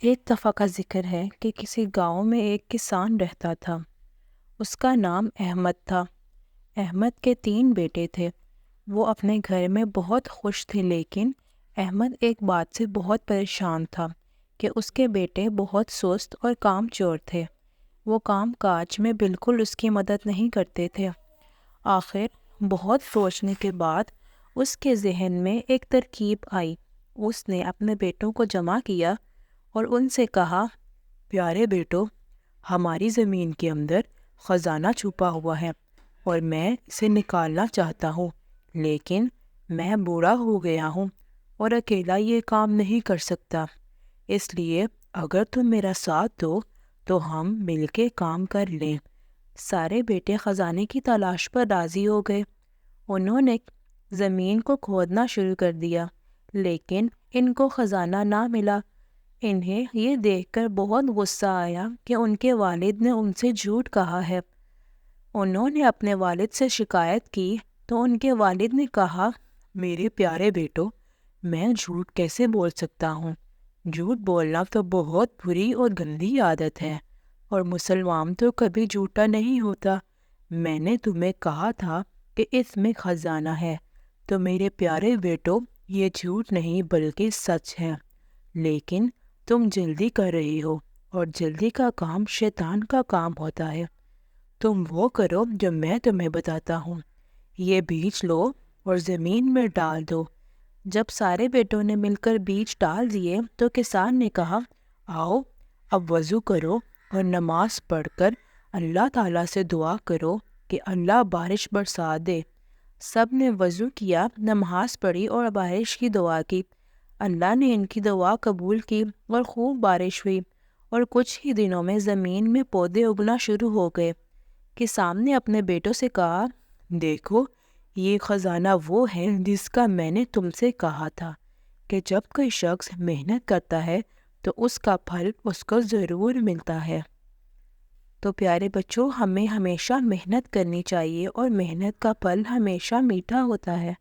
ایک دفعہ کا ذکر ہے کہ کسی گاؤں میں ایک کسان رہتا تھا۔ اس کا نام احمد تھا۔ احمد کے 3 بیٹے تھے۔ وہ اپنے گھر میں بہت خوش تھے، لیکن احمد ایک بات سے بہت پریشان تھا کہ اس کے بیٹے بہت سست اور کام چور تھے۔ وہ کام کاج میں بالکل اس کی مدد نہیں کرتے تھے۔ آخر بہت سوچنے کے بعد اس کے ذہن میں ایک ترکیب آئی۔ اس نے اپنے بیٹوں کو جمع کیا اور ان سے کہا، پیارے بیٹو، ہماری زمین کے اندر خزانہ چھپا ہوا ہے اور میں اسے نکالنا چاہتا ہوں، لیکن میں بوڑھا ہو گیا ہوں اور اکیلا یہ کام نہیں کر سکتا۔ اس لیے اگر تم میرا ساتھ دو تو ہم مل کے کام کر لیں۔ سارے بیٹے خزانے کی تلاش پر راضی ہو گئے۔ انہوں نے زمین کو کھودنا شروع کر دیا، لیکن ان کو خزانہ نہ ملا۔ انہیں یہ دیکھ کر بہت غصہ آیا کہ ان کے والد نے ان سے جھوٹ کہا ہے۔ انہوں نے اپنے والد سے شکایت کی تو ان کے والد نے کہا، میرے پیارے بیٹو، میں جھوٹ کیسے بول سکتا ہوں؟ جھوٹ بولنا تو بہت بری اور گندی عادت ہے، اور مسلمان تو کبھی جھوٹا نہیں ہوتا۔ میں نے تمہیں کہا تھا کہ اس میں خزانہ ہے، تو میرے پیارے بیٹو، یہ جھوٹ نہیں بلکہ سچ ہے۔ لیکن تم جلدی کر رہی ہو، اور جلدی کا کام شیطان کا کام ہوتا ہے۔ تم وہ کرو جو میں تمہیں بتاتا ہوں۔ یہ بیج لو اور زمین میں ڈال دو۔ جب سارے بیٹوں نے مل کر بیج ڈال دیے تو کسان نے کہا، آؤ اب وضو کرو اور نماز پڑھ کر اللہ تعالیٰ سے دعا کرو کہ اللہ بارش برسا دے۔ سب نے وضو کیا، نماز پڑھی اور بارش کی دعا کی۔ اللہ نے ان کی دعا قبول کی اور خوب بارش ہوئی، اور کچھ ہی دنوں میں زمین میں پودے اگنا شروع ہو گئے۔ کسان نے اپنے بیٹوں سے کہا، دیکھو، یہ خزانہ وہ ہے جس کا میں نے تم سے کہا تھا کہ جب کوئی شخص محنت کرتا ہے تو اس کا پھل اس کو ضرور ملتا ہے۔ تو پیارے بچوں، ہمیں ہمیشہ محنت کرنی چاہیے اور محنت کا پھل ہمیشہ میٹھا ہوتا ہے۔